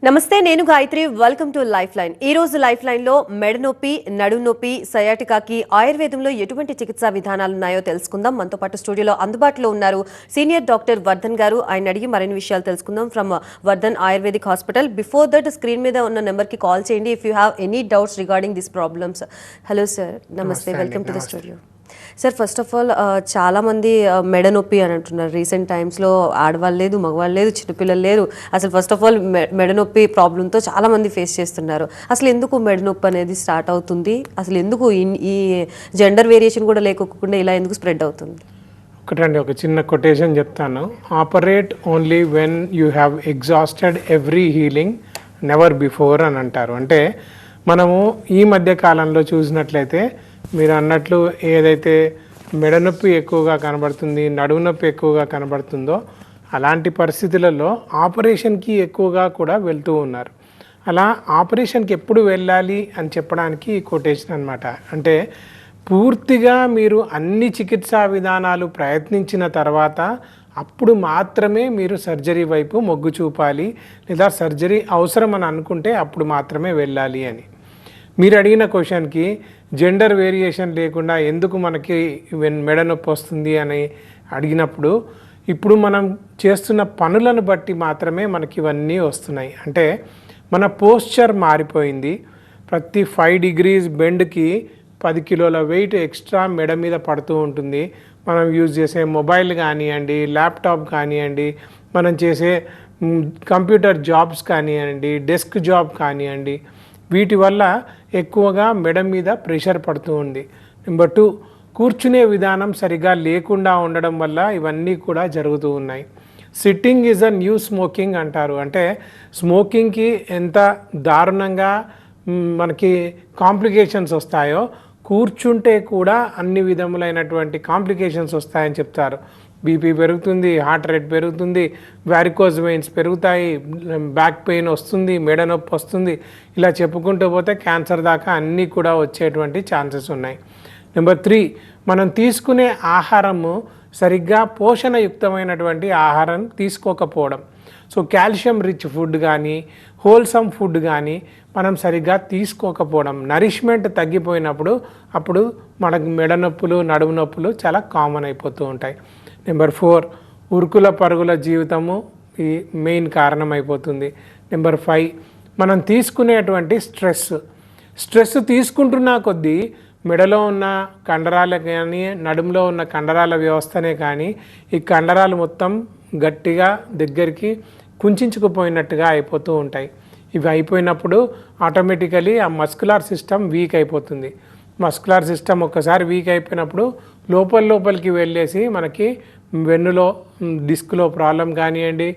నమస్తే, నేను Gayatri. Welcome to life line. ఈ రోజు లైఫ్ లైన్ లో మెడ నొప్పి, నడుము నొప్పి, సయాటికాకి ఆయుర్వేదంలో ఎటువంటి చికిత్సా విధానాలు ఉన్నాయో తెలుసుకుందాం. మనతో పాటు స్టూడియోలో అందుబాటులో ఉన్నారు సీనియర్ డాక్టర్ వర్ధన్ గారు. ఆయన అడిగి మరిన్ని విషయాలు తెలుసుకుందాం from Vardhan ayurvedic hospital. Before that screen మీద ఉన్న నెంబర్ కి కాల్ చేయండి if you have any doubts regarding this problems. Hello sir, నమస్తే, welcome to the studio. Sir, first of all చాలామంది మెడ నొప్పి అని అంటున్నారు. రీసెంట్ టైమ్స్లో ఆడవాళ్ళు లేదు, మగవాళ్ళు లేదు, చిన్నపిల్లలు లేరు. అసలు ఫస్ట్ ఆఫ్ ఆల్ మెడ నొప్పి ప్రాబ్లంతో చాలామంది ఫేస్ చేస్తున్నారు. అసలు ఎందుకు మెడ నొప్పి అనేది స్టార్ట్ అవుతుంది? అసలు ఎందుకు ఈ జెండర్ వేరియేషన్ కూడా లేకోకుండా ఇలా ఎందుకు స్ప్రెడ్ అవుతుంది? ఒకటండి, ఒక చిన్న కొటేషన్ చెప్తాను. Operate only when you have exhausted every healing never before అని అంటారు. అంటే మనము ఈ మధ్య కాలంలో చూసినట్లయితే మీరు అన్నట్లు ఏదైతే మెడ నొప్పి ఎక్కువగా కనబడుతుంది, నడుము నొప్పి ఎక్కువగా కనబడుతుందో అలాంటి పరిస్థితులలో ఆపరేషన్కి ఎక్కువగా కూడా వెళ్తూ ఉన్నారు. అలా ఆపరేషన్కి ఎప్పుడు వెళ్ళాలి అని చెప్పడానికి ఈ కొటేషన్ అనమాట. అంటే పూర్తిగా మీరు అన్ని చికిత్సా విధానాలు ప్రయత్నించిన తర్వాత అప్పుడు మాత్రమే మీరు సర్జరీ వైపు మొగ్గు చూపాలి, లేదా సర్జరీ అవసరం అని అనుకుంటే అప్పుడు మాత్రమే వెళ్ళాలి అని. మీరు అడిగిన క్వశ్చన్కి జెండర్ వేరియేషన్ లేకుండా ఎందుకు మనకి మెడ నొప్పి వస్తుంది అని అడిగినప్పుడు, ఇప్పుడు మనం చేస్తున్న పనులను బట్టి మాత్రమే మనకి ఇవన్నీ వస్తున్నాయి. అంటే మన పోస్చర్ మారిపోయింది. ప్రతి 5 degrees బెండ్కి 10 కిలోల వెయిట్ ఎక్స్ట్రా మెడ మీద పడుతూ ఉంటుంది. మనం యూజ్ చేసే మొబైల్ కానివ్వండి, ల్యాప్టాప్ కానివ్వండి, మనం చేసే కంప్యూటర్ జాబ్స్ కానివ్వండి, డెస్క్ జాబ్ కానివ్వండి, వీటి వల్ల ఎక్కువగా మెడ మీద ప్రెషర్ పడుతూ ఉంది. నెంబర్ 2, కూర్చునే విధానం సరిగా లేకుండా ఉండడం వల్ల ఇవన్నీ కూడా జరుగుతూ ఉన్నాయి. Sitting is a new smoking అంటారు. అంటే స్మోకింగ్కి ఎంత దారుణంగా మనకి కాంప్లికేషన్స్ వస్తాయో, కూర్చుంటే కూడా అన్ని విధములైనటువంటి కాంప్లికేషన్స్ వస్తాయని చెప్తారు. బీపీ పెరుగుతుంది, హార్ట్ రేట్ పెరుగుతుంది, వారికోజ్ వెయిన్స్ పెరుగుతాయి, బ్యాక్ పెయిన్ వస్తుంది, మెడ నొప్పి వస్తుంది. ఇలా చెప్పుకుంటూ పోతే క్యాన్సర్ దాకా అన్నీ కూడా వచ్చేటువంటి ఛాన్సెస్ ఉన్నాయి. నెంబర్ 3, మనం తీసుకునే ఆహారము సరిగ్గా పోషణయుక్తమైనటువంటి ఆహారం తీసుకోకపోవడం. సో కాల్షియం రిచ్ ఫుడ్ కానీ, హోల్సమ్ ఫుడ్ కానీ మనం సరిగ్గా తీసుకోకపోవడం, నరిష్మెంట్ తగ్గిపోయినప్పుడు అప్పుడు మనకు మెడ నొప్పులు, నడుము నొప్పులు చాలా కామన్ అయిపోతూ ఉంటాయి. నెంబర్ 4, ఉరుకుల పరుగుల జీవితము ఈ మెయిన్ కారణం అయిపోతుంది. నెంబర్ 5, మనం తీసుకునేటువంటి స్ట్రెస్ తీసుకుంటున్న కొద్దీ మెడలో ఉన్న కండరాలు కానీ, నడుములో ఉన్న కండరాల వ్యవస్థనే కానీ, ఈ కండరాలు మొత్తం గట్టిగా దగ్గరికి కుంచుకుపోయినట్టుగా అయిపోతూ ఉంటాయి. ఇవి అయిపోయినప్పుడు ఆటోమేటికలీ ఆ మస్కులర్ సిస్టమ్ వీక్ అయిపోతుంది. మస్కులర్ సిస్టమ్ ఒక్కసారి వీక్ అయిపోయినప్పుడు లోపలికి వెళ్ళేసి మనకి వెన్నులో డిస్క్లో ప్రాబ్లం కానివ్వండి,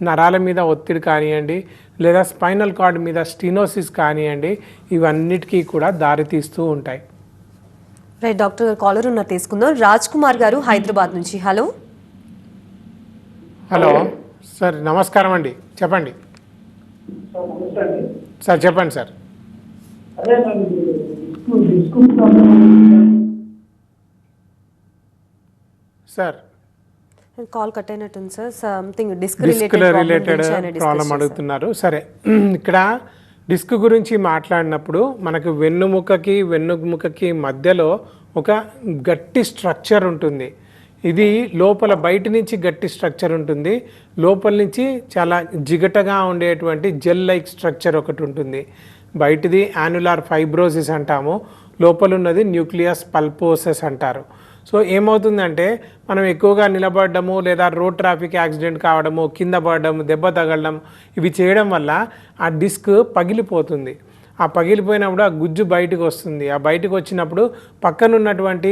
నరాల మీద ఒత్తిడి కానివ్వండి, లేదా స్పైనల్ కార్డ్ మీద స్టీనోసిస్ కానివ్వండి, ఇవన్నిటికీ కూడా దారితీస్తూ ఉంటాయి. రైట్ డాక్టర్, కాలర్ ఉన్నారు, తీసుకుందాం. రాజ్ కుమార్ గారు హైదరాబాద్ నుంచి. హలో హలో సార్, నమస్కారం అండి, చెప్పండి సార్. చెప్పండి సార్. సార్ కాల్ కట్ అయినట్టుంది sir. Something disk related problem అడుగుతున్నారు. సరే, ఇక్కడ డిస్క్ గురించి మాట్లాడినప్పుడు మనకు వెన్నుముకకి మధ్యలో ఒక గట్టి స్ట్రక్చర్ ఉంటుంది. ఇది లోపల బయట నుంచి గట్టి స్ట్రక్చర్ ఉంటుంది, లోపల నుంచి చాలా జిగటగా ఉండేటువంటి జెల్ లైక్ స్ట్రక్చర్ ఒకటి ఉంటుంది. బయటిది యాన్యులార్ ఫైబ్రోసిస్ అంటాము, లోపల ఉన్నది న్యూక్లియస్ పల్పోసస్ అంటారు. సో ఏమవుతుందంటే మనం ఎక్కువగా నిలబడము, లేదా రోడ్ ట్రాఫిక్ యాక్సిడెంట్ కావడము, కింద పడడం, దెబ్బ తగలడం, ఇవి చేయడం వల్ల ఆ డిస్క్ పగిలిపోతుంది. ఆ పగిలిపోయినప్పుడు ఆ గుజ్జు బయటకు వస్తుంది. ఆ బయటకు వచ్చినప్పుడు పక్కనున్నటువంటి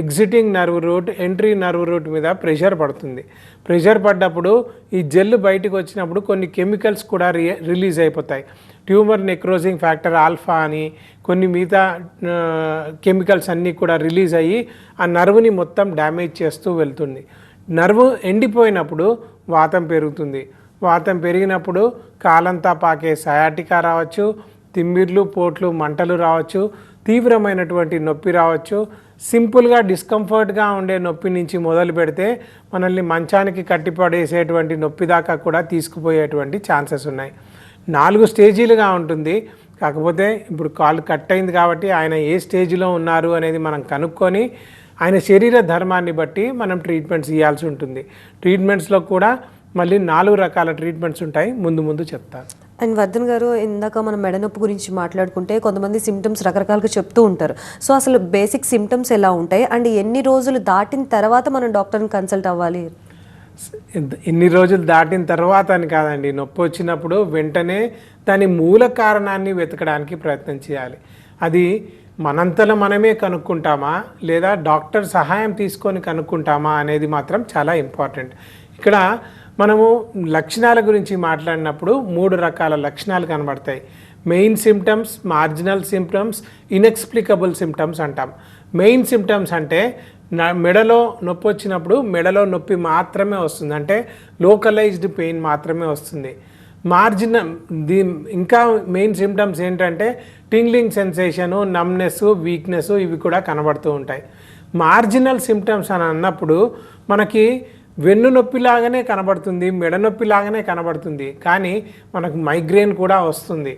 exiting nerve root, entry nerve root మీద ప్రెషర్ పడుతుంది. ప్రెషర్ పడ్డప్పుడు ఈ జెల్ బయటకు వచ్చినప్పుడు కొన్ని కెమికల్స్ కూడా రిలీజ్ అయిపోతాయి. ట్యూమర్ నెక్రోజింగ్ ఫ్యాక్టర్ ఆల్ఫా అని కొన్ని మిగతా కెమికల్స్ అన్నీ కూడా రిలీజ్ అయ్యి ఆ నర్వ్ని మొత్తం డ్యామేజ్ చేస్తూ వెళ్తుంది. నర్వ్ ఎండిపోయినప్పుడు వాతం పెరుగుతుంది. వాతం పెరిగినప్పుడు కాలంతా పాకే సయాటికా రావచ్చు, తిమ్మిర్లు, పోట్లు, మంటలు రావచ్చు, తీవ్రమైనటువంటి నొప్పి రావచ్చు. సింపుల్గా డిస్కంఫర్ట్గా ఉండే నొప్పి నుంచి మొదలు పెడితే మనల్ని మంచానికి కట్టిపడేసేటువంటి నొప్పి దాకా కూడా తీసుకుపోయేటువంటి ఛాన్సెస్ ఉన్నాయి. 4 స్టేజీలుగా ఉంటుంది. కాకపోతే ఇప్పుడు కాలు కట్ అయింది కాబట్టి ఆయన ఏ స్టేజ్లో ఉన్నారు అనేది మనం కనుక్కొని ఆయన శరీర ధర్మాన్ని బట్టి మనం ట్రీట్మెంట్స్ ఇవ్వాల్సి ఉంటుంది. ట్రీట్మెంట్స్లో కూడా మళ్ళీ 4 రకాల ట్రీట్మెంట్స్ ఉంటాయి, ముందు ముందు చెప్తాను. అండ్ వర్ధన్ గారు, ఇందాక మనం మెడ నొప్పి గురించి మాట్లాడుకుంటే కొంతమంది సిమ్టమ్స్ రకరకాలుగా చెప్తూ ఉంటారు. సో అసలు బేసిక్ సిమ్టమ్స్ ఎలా ఉంటాయి అండ్ ఎన్ని రోజులు దాటిన తర్వాత మనం డాక్టర్ని కన్సల్ట్ అవ్వాలి? ఎన్ని రోజులు దాటిన తర్వాత అని కాదండి, నొప్పి వచ్చినప్పుడు వెంటనే దాని మూల కారణాన్ని వెతకడానికి ప్రయత్నం చేయాలి. అది మనంతలో మనమే కనుక్కుంటామా లేదా డాక్టర్ సహాయం తీసుకొని కనుక్కుంటామా అనేది మాత్రం చాలా ఇంపార్టెంట్. ఇక్కడ మనము లక్షణాల గురించి మాట్లాడినప్పుడు 3 రకాల లక్షణాలు కనబడతాయి. Main symptoms, marginal symptoms, inexplicable symptoms అంటాం. మెయిన్ సిమ్టమ్స్ అంటే మెడలో నొప్పి వచ్చినప్పుడు మెడలో నొప్పి మాత్రమే వస్తుంది, అంటే లోకలైజ్డ్ పెయిన్ మాత్రమే వస్తుంది. ఇంకా మెయిన్ సిమ్టమ్స్ ఏంటంటే టింగ్లింగ్ సెన్సేషను, నమ్నెస్, వీక్నెస్ ఇవి కూడా కనబడుతూ ఉంటాయి. మార్జినల్ సిమ్టమ్స్ అని అన్నప్పుడు మనకి వెన్ను నొప్పిలాగానే కనబడుతుంది, మెడ నొప్పిలాగానే కనబడుతుంది, కానీ మనకు మైగ్రేన్ కూడా వస్తుంది.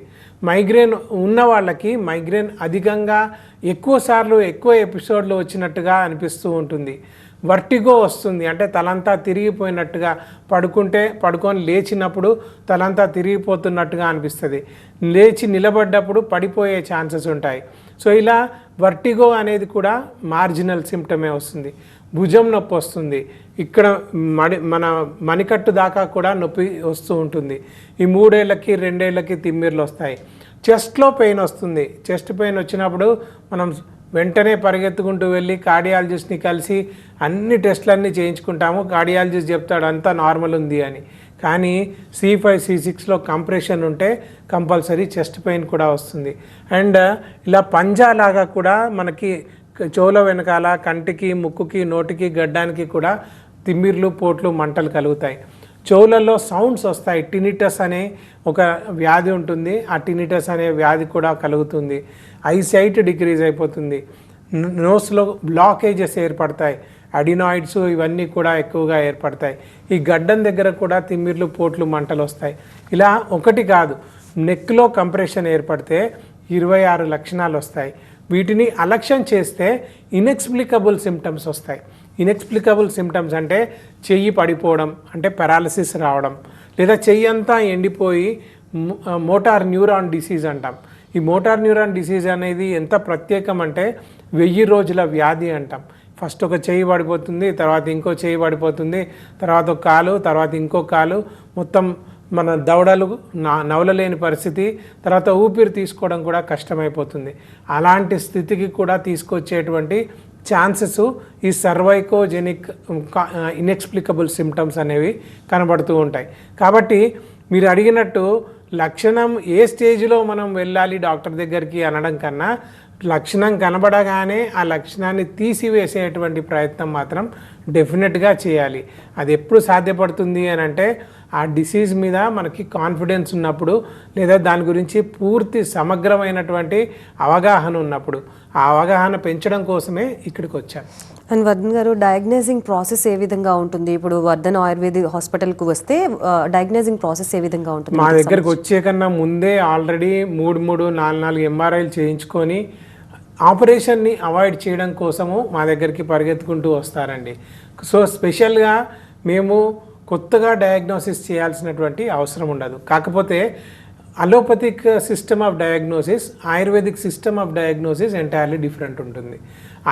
మైగ్రేన్ ఉన్న వాళ్ళకి మైగ్రేన్ అధికంగా ఎక్కువసార్లు ఎక్కువ ఎపిసోడ్లు వచ్చినట్టుగా అనిపిస్తూ ఉంటుంది. వర్టిగో వస్తుంది, అంటే తలంతా తిరిగిపోయినట్టుగా, పడుకొని లేచినప్పుడు తలంతా తిరిగిపోతున్నట్టుగా అనిపిస్తుంది, లేచి నిలబడ్డప్పుడు పడిపోయే ఛాన్సెస్ ఉంటాయి. సో ఇలా వర్టిగో అనేది కూడా మార్జినల్ సిమ్టమే వస్తుంది. భుజం నొప్పి వస్తుంది, ఇక్కడ మన మణికట్టు దాకా కూడా నొప్పి వస్తూ ఉంటుంది. ఈ 3 ఏళ్ళకి 2 ఏళ్ళకి తిమ్మిర్లు వస్తాయి. చెస్ట్లో పెయిన్ వస్తుంది. చెస్ట్ పెయిన్ వచ్చినప్పుడు మనం వెంటనే పరిగెత్తుకుంటూ వెళ్ళి కార్డియాలజిస్ట్ని కలిసి అన్ని టెస్టులన్నీ చేయించుకుంటాము. కార్డియాలజిస్ట్ చెప్తాడు అంతా నార్మల్ ఉంది అని, కానీ C5 C6లో కంప్రెషన్ ఉంటే కంపల్సరీ చెస్ట్ పెయిన్ కూడా వస్తుంది. అండ్ ఇలా పంజాలాగా కూడా మనకి చెవుల వెనకాల కంటికి, ముక్కుకి, నోటికి, గడ్డానికి కూడా తిమ్మిర్లు, పోట్లు, మంటలు కలుగుతాయి. చెవులలో సౌండ్స్ వస్తాయి. టినిటస్ అనే ఒక వ్యాధి ఉంటుంది, ఆ టినిటస్ అనే వ్యాధి కూడా కలుగుతుంది. ఐసైట్ డిక్రీజ్ అయిపోతుంది. నోస్లో బ్లాకేజెస్ ఏర్పడతాయి, అడినాయిడ్స్ ఇవన్నీ కూడా ఎక్కువగా ఏర్పడతాయి. ఈ గడ్డం దగ్గర కూడా తిమ్మిర్లు, పోట్లు, మంటలు వస్తాయి. ఇలా ఒకటి కాదు, నెక్లో కంప్రెషన్ ఏర్పడితే 26 లక్షణాలు వస్తాయి. వీటిని అలక్ష్యం చేస్తే ఇన్ఎక్స్ప్లికబుల్ సిమ్టమ్స్ వస్తాయి. ఇన్ఎక్స్ప్లికబుల్ సిమ్టమ్స్ అంటే చెయ్యి పడిపోవడం, అంటే పారాలసిస్ రావడం, లేదా చెయ్యి అంతా ఎండిపోయి మోటార్ న్యూరాన్ డిసీజ్ అంటాం. ఈ మోటార్ న్యూరాన్ డిసీజ్ అనేది ఎంత ప్రత్యేకం అంటే 1000 రోజుల వ్యాధి అంటాం. ఫస్ట్ ఒక చెయ్యి పడిపోతుంది, తర్వాత ఇంకో చెయ్యి పడిపోతుంది, తర్వాత ఒక కాలు, తర్వాత ఇంకో కాలు, మొత్తం మన దవడలు నవలలేని పరిస్థితి, తర్వాత ఊపిరి తీసుకోవడం కూడా కష్టమైపోతుంది. అలాంటి స్థితికి కూడా తీసుకొచ్చేటువంటి ఛాన్సెస్ ఈ సర్వైకోజెనిక్ ఇన్ఎక్స్ప్లికబుల్ సిమ్టమ్స్ అనేవి కనబడుతూ ఉంటాయి. కాబట్టి మీరు అడిగినట్టు లక్షణం ఏ స్టేజ్లో మనం వెళ్ళాలి డాక్టర్ దగ్గరికి అనడం కన్నా, లక్షణం కనబడగానే ఆ లక్షణాన్ని తీసివేసేటువంటి ప్రయత్నం మాత్రం డెఫినెట్గా చేయాలి. అది ఎప్పుడు సాధ్యపడుతుంది అని అంటే ఆ డిసీజ్ మీద మనకి కాన్ఫిడెన్స్ ఉన్నప్పుడు, లేదా దాని గురించి పూర్తి సమగ్రమైనటువంటి అవగాహన ఉన్నప్పుడు. ఆ అవగాహన పెంచడం కోసమే ఇక్కడికి వచ్చాను. అండ్ వర్ధన్ గారు, డయాగ్నైజింగ్ ప్రాసెస్ ఏ విధంగా ఉంటుంది? ఇప్పుడు వర్ధన్ ఆయుర్వేదిక్ హాస్పిటల్కి వస్తే డయాగ్నైజింగ్ ప్రాసెస్ ఏ విధంగా ఉంటుంది? మా దగ్గరికి వచ్చే కన్నా ముందే ఆల్రెడీ 3-4 ఎంఆర్ఐలు చేయించుకొని ఆపరేషన్ని అవాయిడ్ చేయడం కోసము మా దగ్గరికి పరిగెత్తుకుంటూ వస్తారండి. సో స్పెషల్గా మేము కొత్తగా డయాగ్నోసిస్ చేయాల్సినటువంటి అవసరం ఉండదు. కాకపోతే allopathic system of diagnosis, ayurvedic system of diagnosis entirely different ఉంటుంది.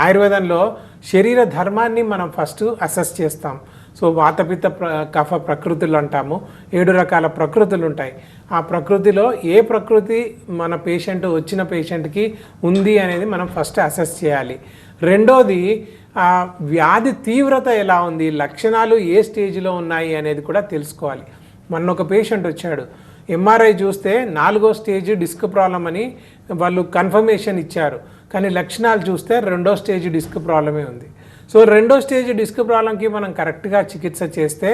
ఆయుర్వేదంలో శరీర ధర్మాన్ని మనం ఫస్ట్ అసెస్ చేస్తాం. సో వాతపిత్త కఫ ప్రకృతులు అంటాము. 7 రకాల ప్రకృతులు ఉంటాయి. ఆ ప్రకృతిలో ఏ ప్రకృతి మన వచ్చిన పేషెంట్కి ఉంది అనేది మనం ఫస్ట్ అసెస్ చేయాలి. రెండోది ఆ వ్యాధి తీవ్రత ఎలా ఉంది, లక్షణాలు ఏ స్టేజ్లో ఉన్నాయి అనేది కూడా తెలుసుకోవాలి. మొన్న ఒక పేషెంట్ వచ్చాడు, ఎంఆర్ఐ చూస్తే 4వ స్టేజ్ డిస్క్ ప్రాబ్లం అని వాళ్ళు కన్ఫర్మేషన్ ఇచ్చారు, కానీ లక్షణాలు చూస్తే 2వ స్టేజ్ డిస్క్ ప్రాబ్లమే ఉంది. సో 2వ స్టేజ్ డిస్క్ ప్రాబ్లంకి మనం కరెక్ట్గా చికిత్స చేస్తే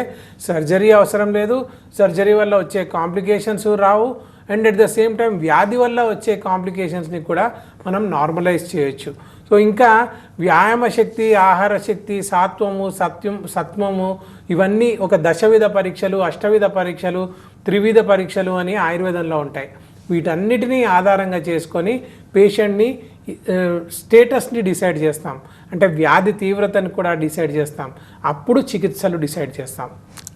సర్జరీ అవసరం లేదు, సర్జరీ వల్ల వచ్చే complications Rao, and at the same time వ్యాధి వల్ల వచ్చే కాంప్లికేషన్స్ని కూడా మనం నార్మలైజ్ చేయొచ్చు. సో ఇంకా వ్యాయామ శక్తి, ఆహార శక్తి, సాత్వము, సత్వము ఇవన్నీ ఒక 10 విధ పరీక్షలు, 8 విధ పరీక్షలు, త్రివిధ పరీక్షలు అని ఆయుర్వేదంలో ఉంటాయి. వీటన్నిటినీ ఆధారంగా చేసుకొని పేషెంట్ని స్టేటస్ని డిసైడ్ చేస్తాం, అంటే వ్యాధి తీవ్రతను కూడా డిసైడ్ చేస్తాం, అప్పుడు చికిత్సలు డిసైడ్ చేస్తాం.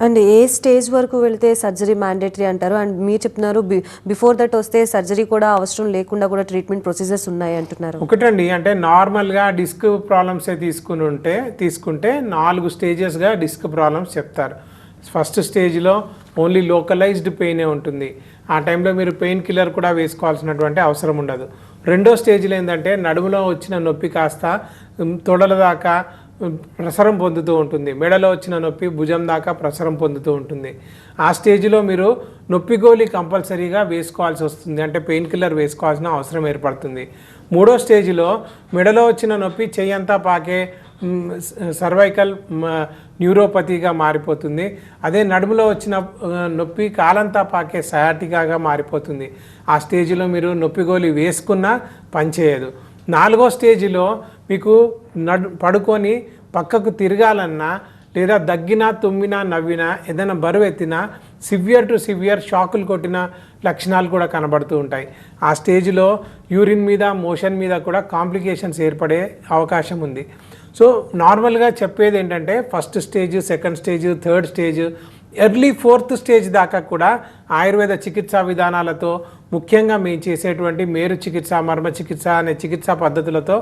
అండ్ ఏ స్టేజ్ వరకు వెళ్తే సర్జరీ మ్యాండేటరీ అంటారు? అండ్ మీరు చెప్తున్నారు బిఫోర్ దట్ వస్తే సర్జరీ కూడా అవసరం లేకుండా కూడా ట్రీట్మెంట్ ప్రొసీజర్స్ ఉన్నాయి అంటున్నారు. ఒకటండి, అంటే నార్మల్గా డిస్క్ ప్రాబ్లమ్సే తీసుకుంటే 4 స్టేజెస్గా డిస్క్ ప్రాబ్లమ్స్ చెప్తారు. ఫస్ట్ స్టేజ్లో ఓన్లీ లోకలైజ్డ్ పెయినే ఉంటుంది. ఆ టైంలో మీరు పెయిన్ కిల్లర్ కూడా వేసుకోవాల్సినటువంటి అవసరం ఉండదు. రెండో స్టేజ్లో ఏంటంటే నడుములో వచ్చిన నొప్పి కాస్త తొడల దాకా ప్రసరం పొందుతూ ఉంటుంది, మెడలో వచ్చిన నొప్పి భుజం దాకా ప్రసరం పొందుతూ ఉంటుంది. ఆ స్టేజ్లో మీరు నొప్పి గోళీ కంపల్సరీగా వేసుకోవాల్సి వస్తుంది, అంటే పెయిన్ కిల్లర్ వేసుకోవాల్సిన అవసరం ఏర్పడుతుంది. మూడో స్టేజ్లో మెడలో వచ్చిన నొప్పి చెయ్యంతా పాకే సర్వైకల్ న్యూరోపతిగా మారిపోతుంది. అదే నడుములో వచ్చిన నొప్పి కాలంతా పాకే సయాటికాగా మారిపోతుంది. ఆ స్టేజ్లో మీరు నొప్పి గోళీ వేసుకున్నా పనిచేయదు. 4వ స్టేజ్లో మీకు పడుకొని పక్కకు తిరగాలన్నా లేదా దగ్గినా తుమ్మినా నవ్వినా ఏదైనా బరువు ఎత్తినా సివియర్ టు సివియర్ షాకులు కొట్టిన లక్షణాలు కూడా కనబడుతూ ఉంటాయి. ఆ స్టేజ్లో యూరిన్ మీద మోషన్ మీద కూడా కాంప్లికేషన్స్ ఏర్పడే అవకాశం ఉంది. సో నార్మల్గా చెప్పేది ఏంటంటే first stage, second stage, third stage, early 4th stage దాకా కూడా ఆయుర్వేద చికిత్సా విధానాలతో, ముఖ్యంగా మేము చేసేటువంటి మేరు చికిత్స, మర్మ చికిత్స అనే చికిత్సా పద్ధతులతో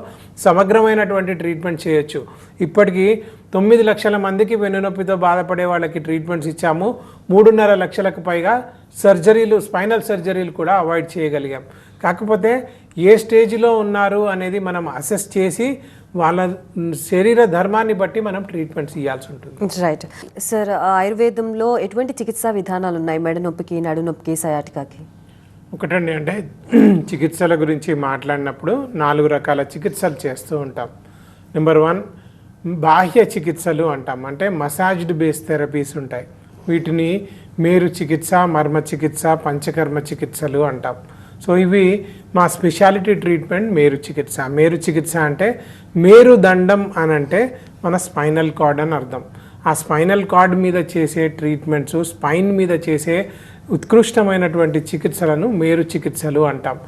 సమగ్రమైనటువంటి ట్రీట్మెంట్ చేయొచ్చు. ఇప్పటికీ 9 లక్షల మందికి వెన్నునొప్పితో బాధపడే వాళ్ళకి ట్రీట్మెంట్స్ ఇచ్చాము. 3.5 లక్షలకు పైగా సర్జరీలు, స్పైనల్ సర్జరీలు కూడా అవాయిడ్ చేయగలిగాం. కాకపోతే ఏ స్టేజ్లో ఉన్నారు అనేది మనం అసెస్ చేసి వాళ్ళ శరీర ధర్మాన్ని బట్టి మనం ట్రీట్మెంట్స్ ఇవ్వాల్సి ఉంటుంది. రైట్ సార్, ఆయుర్వేదంలో ఎటువంటి చికిత్సా విధానాలు ఉన్నాయి మెడ నొప్పికి, నడు నొప్పికి, సయాటికాకి? ఒకటండి, అంటే చికిత్సల గురించి మాట్లాడినప్పుడు 4 రకాల చికిత్సలు చేస్తూ ఉంటాం. నెంబర్ 1 బాహ్య చికిత్సలు అంటాం, అంటే మసాజ్డ్ బేస్ థెరపీస్ ఉంటాయి. వీటిని మేరు చికిత్స, మర్మ చికిత్స, పంచకర్మ చికిత్సలు అంటాం. సో ఇవి మా స్పెషాలిటీ ట్రీట్మెంట్ మేరు చికిత్స. మేరు చికిత్స అంటే మేరుదండం అని అంటే మన స్పైనల్ కార్డ్ అని అర్థం. ఆ స్పైనల్ కార్డ్ మీద చేసే ట్రీట్మెంట్స్, స్పైన్ మీద చేసే ఉత్కృష్టమైనటువంటి చికిత్సలను మేరు చికిత్సలు అంటాం.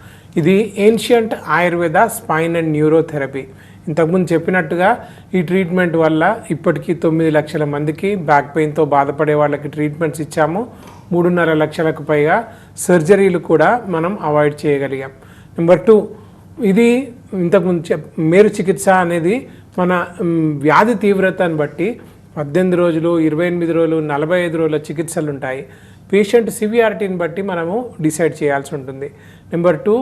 ఇది ancient Ayurveda spine and neurotherapy. ఇంతకుముందు చెప్పినట్టుగా ఈ ట్రీట్మెంట్ వల్ల ఇప్పటికీ 9 లక్షల మందికి బ్యాక్ పెయిన్తో బాధపడే వాళ్ళకి ట్రీట్మెంట్స్ ఇచ్చాము. 3.5 లక్షలకు పైగా సర్జరీలు కూడా మనం అవాయిడ్ చేయగలిగాం. నెంబర్ 2, ఇది ఇంతకుముందు మేరు చికిత్స అనేది మన వ్యాధి తీవ్రతను బట్టి 18 రోజులు, 28 రోజులు, 45 రోజుల చికిత్సలు ఉంటాయి. పేషెంట్ సివియారిటీని బట్టి మనము డిసైడ్ చేయాల్సి ఉంటుంది. నెంబర్ 2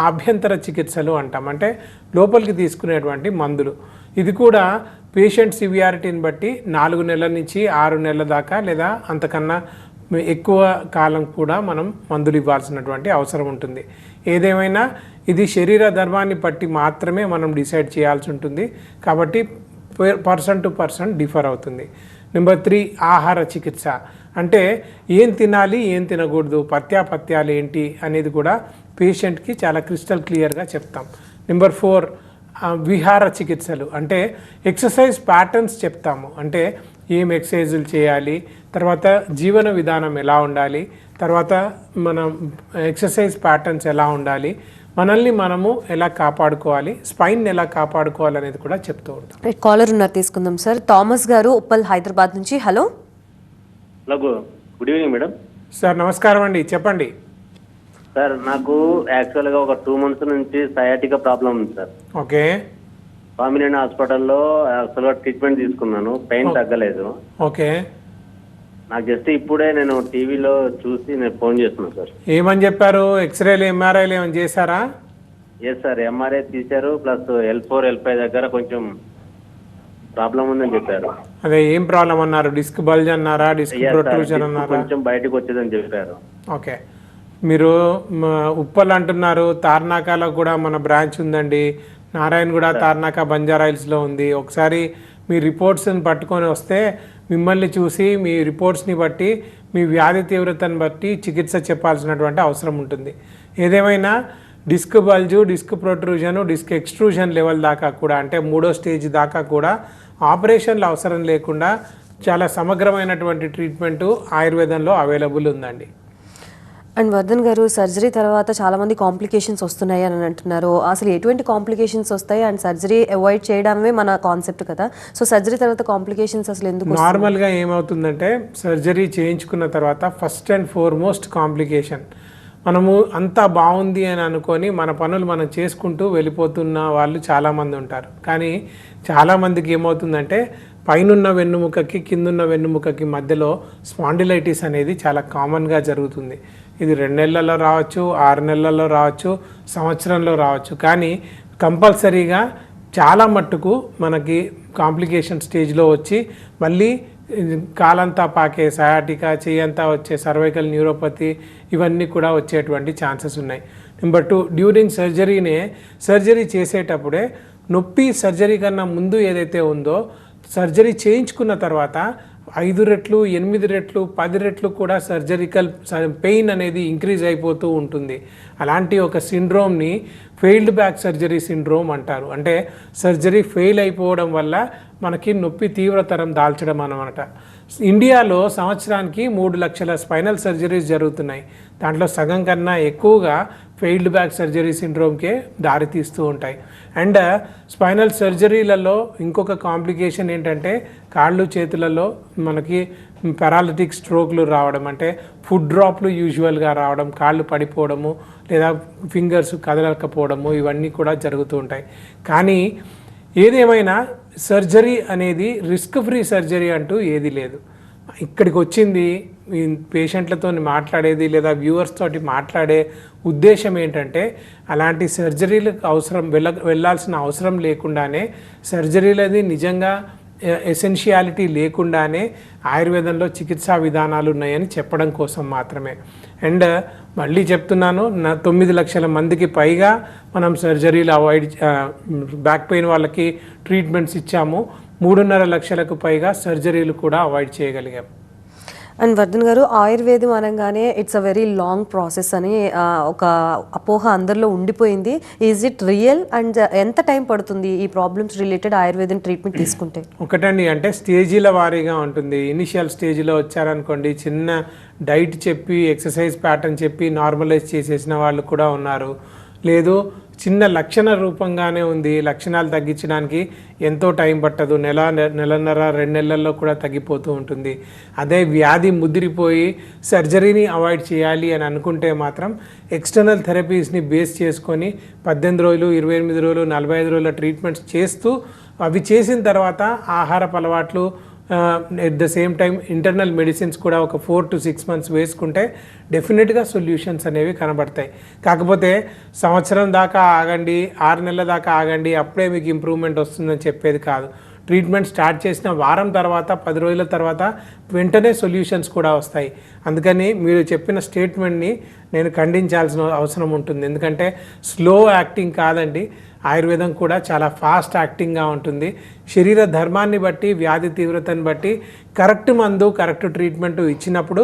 ఆభ్యంతర చికిత్సలు అంటాం, అంటే లోపలికి తీసుకునేటువంటి మందులు. ఇది కూడా పేషెంట్ సివియారిటీని బట్టి 4 నెలల నుంచి 6 నెలల దాకా లేదా అంతకన్నా ఎక్కువ కాలం కూడా మనం మందులు ఇవ్వాల్సినటువంటి అవసరం ఉంటుంది. ఏదేమైనా ఇది శరీర ధర్మాన్ని బట్టి మాత్రమే మనం డిసైడ్ చేయాల్సి ఉంటుంది, కాబట్టి పర్సన్ టు పర్సన్ డిఫర్ అవుతుంది. నెంబర్ 3 ఆహార చికిత్స, అంటే ఏం తినాలి, ఏం తినకూడదు, పథ్యాలు ఏంటి అనేది కూడా పేషెంట్కి చాలా క్రిస్టల్ క్లియర్గా చెప్తాం. నెంబర్ 4 విహార చికిత్సలు, అంటే ఎక్సర్సైజ్ ప్యాటర్న్స్ చెప్తాము, అంటే ఏం ఎక్సర్సైజులు చేయాలి, తర్వాత జీవన విధానం ఎలా ఉండాలి, తర్వాత మన ఎక్సర్సైజ్ ప్యాటర్న్స్ ఎలా ఉండాలి, మనల్ని మనము ఎలా కాపాడుకోవాలి, స్పైన్ ఎలా కాపాడుకోవాలి అనేది కూడా చెప్తూ ఉంటాం. కాలర్ ఉన్నారు, తీసుకుందాం సార్. థామస్ గారు ఉప్పల్, హైదరాబాద్ నుంచి. Hello. Good evening madam. Sir నమస్కారం అండి, చెప్పండి. సార్ నాకు యాక్చువల్గా ఒక 2 months నుంచి సయాటికా ప్రాబ్లం ఉంది సార్. ఓకే. ఫామిలీన్ హాస్పిటల్లో యాక్చువల్గా ట్రీట్మెంట్ తీసుకున్నాను, పెయిన్ తగ్గలేదు. ఓకే. నాకు జస్ట్ ఇప్పుడే నేను టీవీలో చూసి నేను ఫోన్ చేస్తున్నాను సార్. ఏమని చెప్పారు? ఎక్స్రేలు, ఎంఆర్ఐలు ఏమైనా చేశారా? ఎస్ సార్, ఎంఆర్ఐ తీశారు, ప్లస్ L4 L5 దగ్గర కొంచెం ప్రాబ్లం ఉందని చెప్పారు. అదే ఏం ప్రాబ్లం అన్నారు? డిస్క్ బల్జ్ అన్నారా, డిస్క్ ప్రొట్రూజన్ అన్నారా? కొంచెం బయటకు వచ్చేదని చెప్పారు. ఓకే. మీరు ఉప్పల్ అంటున్నారు, తార్నాకాలో కూడా మన బ్రాంచ్ ఉందండి, నారాయణ కూడా తార్నాక బంజారా హిల్స్లో ఉంది. ఒకసారి మీ రిపోర్ట్స్ని పట్టుకొని వస్తే మిమ్మల్ని చూసి మీ రిపోర్ట్స్ని బట్టి మీ వ్యాధి తీవ్రతను బట్టి చికిత్స చెప్పాల్సినటువంటి అవసరం ఉంటుంది. ఏదేమైనా disc bulge, disc protrusion, disc extrusion level దాకా కూడా, అంటే 3వ స్టేజ్ దాకా కూడా ఆపరేషన్లు అవసరం లేకుండా చాలా సమగ్రమైనటువంటి ట్రీట్మెంటు ఆయుర్వేదంలో అవైలబుల్ ఉందండి. అండ్ వర్ధన్ గారు, సర్జరీ తర్వాత చాలా మంది కాంప్లికేషన్స్ వస్తున్నాయి అని అంటున్నారు. అసలు ఎటువంటి కాంప్లికేషన్స్ వస్తాయి అండ్ సర్జరీ అవాయిడ్ చేయడమే మన కాన్సెప్ట్ కదా. సో సర్జరీ తర్వాత కాంప్లికేషన్స్ అసలు ఎందుకు వస్తాయి? నార్మల్గా ఏమవుతుందంటే సర్జరీ చేయించుకున్న తర్వాత ఫస్ట్ అండ్ ఫార్మోస్ట్ కాంప్లికేషన్, మనము అంతా బాగుంది అని అనుకొని మన పనులు మనం చేసుకుంటూ వెళ్ళిపోతున్న వాళ్ళు చాలామంది ఉంటారు. కానీ చాలామందికి ఏమవుతుందంటే పైనున్న వెన్నుముకకి కిందున్న వెన్నుముకకి మధ్యలో స్పాండిలైటిస్ అనేది చాలా కామన్గా జరుగుతుంది. ఇది 2 నెలల్లో రావచ్చు, 6 నెలల్లో రావచ్చు, సంవత్సరంలో రావచ్చు. కానీ కంపల్సరీగా చాలా మట్టుకు మనకి కాంప్లికేషన్ స్టేజ్లో వచ్చి మళ్ళీ కాలంతా పాకే సయాటికా, చెయ్యంతా వచ్చే సర్వైకల్ న్యూరోపతి ఇవన్నీ కూడా వచ్చేటువంటి ఛాన్సెస్ ఉన్నాయి. నెంబర్ 2, డ్యూరింగ్ సర్జరీ చేసేటప్పుడే నొప్పి సర్జరీ కన్నా ముందు ఏదైతే ఉందో సర్జరీ చేయించుకున్న తర్వాత 5 రెట్లు, 8 రెట్లు, 10 రెట్లు కూడా సర్జరికల్ పెయిన్ అనేది ఇంక్రీజ్ అయిపోతూ ఉంటుంది. అలాంటి ఒక సిండ్రోమ్ని ఫెయిల్డ్ బ్యాక్ సర్జరీ సిండ్రోమ్ అంటారు. అంటే సర్జరీ ఫెయిల్ అయిపోవడం వల్ల మనకి నొప్పి తీవ్రతరం దాల్చడం అన్నమాట. ఇండియాలో సంవత్సరానికి 3 లక్షల స్పైనల్ సర్జరీస్ జరుగుతున్నాయి. దాంట్లో సగం కన్నా ఎక్కువగా ఫెయిల్డ్ బ్యాక్ సర్జరీ సిండ్రోమ్కే దారితీస్తూ ఉంటాయి. అండ్ స్పైనల్ సర్జరీలలో ఇంకొక కాంప్లికేషన్ ఏంటంటే కాళ్ళు చేతులలో మనకి పారాలిటిక్ స్ట్రోక్లు రావడం, అంటే ఫుడ్ డ్రాప్లు యూజువల్గా రావడం, కాళ్ళు పడిపోవడము లేదా ఫింగర్స్ కదలకపోవడము ఇవన్నీ కూడా జరుగుతూ ఉంటాయి. కానీ ఏదేమైనా సర్జరీ అనేది రిస్క్ ఫ్రీ సర్జరీ అంటూ ఏది లేదు. ఇక్కడికి వచ్చింది పేషెంట్లతో మాట్లాడేది లేదా వ్యూవర్స్ తోటి మాట్లాడే ఉద్దేశం ఏంటంటే అలాంటి సర్జరీలకు వెళ్ళాల్సిన అవసరం లేకుండానే, సర్జరీలది నిజంగా ఎసెన్షియాలిటీ లేకుండానే ఆయుర్వేదంలో చికిత్సా విధానాలు ఉన్నాయని చెప్పడం కోసం మాత్రమే. అండ్ మళ్ళీ చెప్తున్నాను, 9 లక్షల మందికి పైగా మనం సర్జరీలు బ్యాక్ పెయిన్ వాళ్ళకి ట్రీట్మెంట్స్ ఇచ్చాము. 3.5 లక్షలకు పైగా సర్జరీలు కూడా అవాయిడ్ చేయగలిగాం. అండ్ వర్ధన్ గారు, ఆయుర్వేదం అనగానే it's a very long process అని ఒక అపోహ అందరిలో ఉండిపోయింది. Is it real? అండ్ ఎంత టైం పడుతుంది ఈ ప్రాబ్లమ్స్ రిలేటెడ్ ఆయుర్వేదం ట్రీట్మెంట్ తీసుకుంటే? ఒకటండి, అంటే స్టేజీల వారీగా ఉంటుంది. ఇనిషియల్ స్టేజ్లో వచ్చారనుకోండి, చిన్న డైట్ చెప్పి ఎక్సర్సైజ్ ప్యాటర్న్ చెప్పి నార్మలైజ్ చేసేసిన వాళ్ళు కూడా ఉన్నారు. లేదు చిన్న లక్షణ రూపంగానే ఉంది, లక్షణాలు తగ్గించడానికి ఎంతో టైం పట్టదు, నెలన్నర 2 నెలల్లో కూడా తగ్గిపోతూ ఉంటుంది. అదే వ్యాధి ముదిరిపోయి సర్జరీని అవాయిడ్ చేయాలి అని అనుకుంటే మాత్రం ఎక్స్టర్నల్ థెరపీస్ని బేస్ చేసుకొని 18 రోజులు, 28 రోజులు, 45 రోజుల ట్రీట్మెంట్స్ చేస్తూ అవి చేసిన తర్వాత ఆహారపు అలవాట్లు at the same time internal medicines కూడా ఒక 4 to 6 months వేసుకుంటే డెఫినెట్గా సొల్యూషన్స్ అనేవి కనబడతాయి. కాకపోతే సంవత్సరం దాకా ఆగండి, 6 నెలల దాకా ఆగండి, అప్పుడే మీకు ఇంప్రూవ్మెంట్ వస్తుందని చెప్పేది కాదు. ట్రీట్మెంట్ స్టార్ట్ చేసిన వారం తర్వాత, 10 రోజుల తర్వాత వెంటనే సొల్యూషన్స్ కూడా వస్తాయి. అందుకని మీరు చెప్పిన స్టేట్మెంట్ని నేను ఖండించాల్సిన అవసరం ఉంటుంది. ఎందుకంటే స్లో యాక్టింగ్ కాదండి, ఆయుర్వేదం కూడా చాలా ఫాస్ట్ యాక్టింగ్గా ఉంటుంది. శరీర ధర్మాన్ని బట్టి, వ్యాధి తీవ్రతను బట్టి కరెక్ట్ మందు, కరెక్ట్ ట్రీట్మెంట్ ఇచ్చినప్పుడు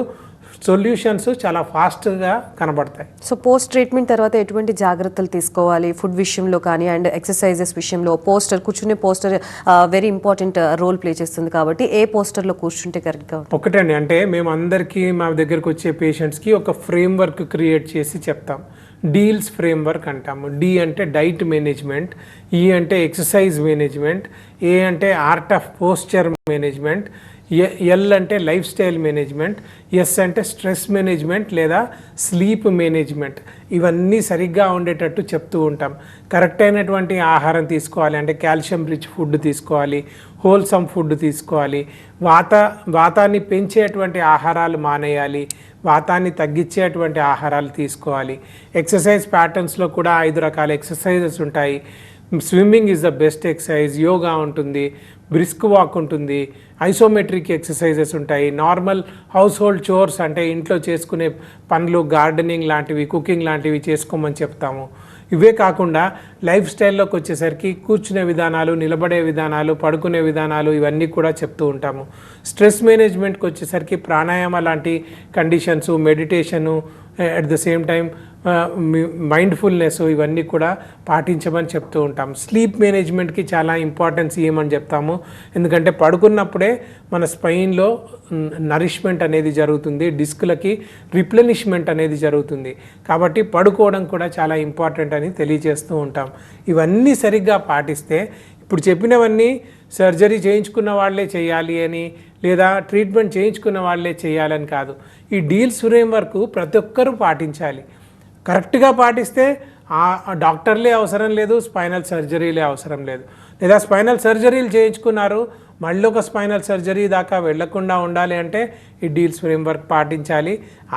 సొల్యూషన్స్ చాలా ఫాస్ట్గా కనబడతాయి. సో పోస్ట్ ట్రీట్మెంట్ తర్వాత ఎటువంటి జాగ్రత్తలు తీసుకోవాలి ఫుడ్ విషయంలో కానీ అండ్ ఎక్సర్సైజెస్ విషయంలో? కూర్చునే posture very important role play చేస్తుంది కాబట్టి ఏ పోస్టర్లో కూర్చుంటే కరెక్ట్గా? ఒకటండి, అంటే మేము అందరికీ మా దగ్గరకు వచ్చే పేషెంట్స్కి ఒక ఫ్రేమ్వర్క్ క్రియేట్ చేసి చెప్తాం. డీల్స్ ఫ్రేమ్వర్క్ అంటాము. డి అంటే డైట్ మేనేజ్మెంట్, ఈ అంటే ఎక్సర్సైజ్ మేనేజ్మెంట్, ఏ అంటే art of posture management, L అంటే లైఫ్ స్టైల్ మేనేజ్మెంట్, ఎస్ అంటే స్ట్రెస్ మేనేజ్మెంట్ లేదా స్లీప్ మేనేజ్మెంట్. ఇవన్నీ సరిగ్గా ఉండేటట్టు చెప్తూ ఉంటాం. కరెక్ట్ అయినటువంటి ఆహారం తీసుకోవాలి, అంటే కాల్షియం రిచ్ ఫుడ్ తీసుకోవాలి, హోల్సమ్ ఫుడ్ తీసుకోవాలి, వాతాన్ని పెంచేటువంటి ఆహారాలు మానేయాలి, వాతాన్ని తగ్గించేటువంటి ఆహారాలు తీసుకోవాలి. ఎక్సర్సైజ్ ప్యాటర్న్స్లో కూడా 5 రకాల ఎక్సర్సైజెస్ ఉంటాయి. Swimming is the best exercise, yoga ఉంటుంది, బ్రిస్క్ వాక్ ఉంటుంది, ఐసోమెట్రిక్ ఎక్సర్సైజెస్ ఉంటాయి, నార్మల్ హౌస్ హోల్డ్ చోర్స్ అంటే ఇంట్లో చేసుకునే పనులు, గార్డెనింగ్ లాంటివి, కుకింగ్ లాంటివి చేసుకోమని చెప్తాము. ఇవే కాకుండా లైఫ్ స్టైల్లోకి వచ్చేసరికి కూర్చునే విధానాలు, నిలబడే విధానాలు, పడుకునే విధానాలు ఇవన్నీ కూడా చెప్తూ ఉంటాము. స్ట్రెస్ మేనేజ్మెంట్కి వచ్చేసరికి ప్రాణాయామ లాంటి conditions, meditation, at the same time mindfulness ఇవన్నీ కూడా పాటించమని చెప్తూ ఉంటాం. స్లీప్ మేనేజ్మెంట్కి చాలా ఇంపార్టెన్స్ ఇవ్వమని చెప్తాము. ఎందుకంటే పడుకున్నప్పుడే మన స్పైన్లో నరిష్మెంట్ అనేది జరుగుతుంది, డిస్క్లకి రిప్లెనిష్మెంట్ అనేది జరుగుతుంది. కాబట్టి పడుకోవడం కూడా చాలా ఇంపార్టెంట్ అని తెలియజేస్తూ ఉంటాం. ఇవన్నీ సరిగ్గా పాటిస్తే ఇప్పుడు చెప్పినవన్నీ సర్జరీ చేయించుకున్న వాళ్ళే చేయాలి అని లేదా ట్రీట్మెంట్ చేయించుకున్న వాళ్ళే చేయాలని కాదు. ఈ డీల్స్ ఫ్రేమ్వర్క్ ప్రతి ఒక్కరూ పాటించాలి. కరెక్ట్గా పాటిస్తే ఆ డాక్టర్లే అవసరం లేదు, స్పైనల్ సర్జరీలే అవసరం లేదు. లేదా స్పైనల్ సర్జరీలు చేయించుకున్నారు, మళ్ళీ ఒక స్పైనల్ సర్జరీ దాకా వెళ్లకుండా ఉండాలి అంటే ఈ డీల్స్ ఫ్రేమ్వర్క్ పాటించాలి.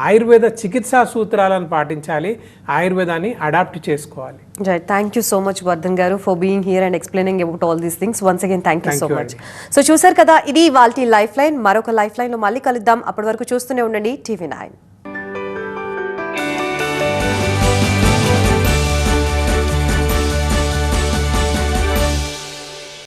ఆయుర్వేద చికిత్సా సూత్రాలను పాటించాలి. ఆయుర్వేదాన్ని అడాప్ట్ చేసుకోవాలి. Right. Thank you so much, Vardhan garu, for being here and explaining about all these things. Once again, thank you so much. So, చూసారు కదా, ఇది ఇవాల్టి లైఫ్ లైన్. మరొక లైఫ్ లైన్ లో మళ్ళీ కలుద్దాం. అప్పటి వరకు చూస్తూనే ఉండండి TV9.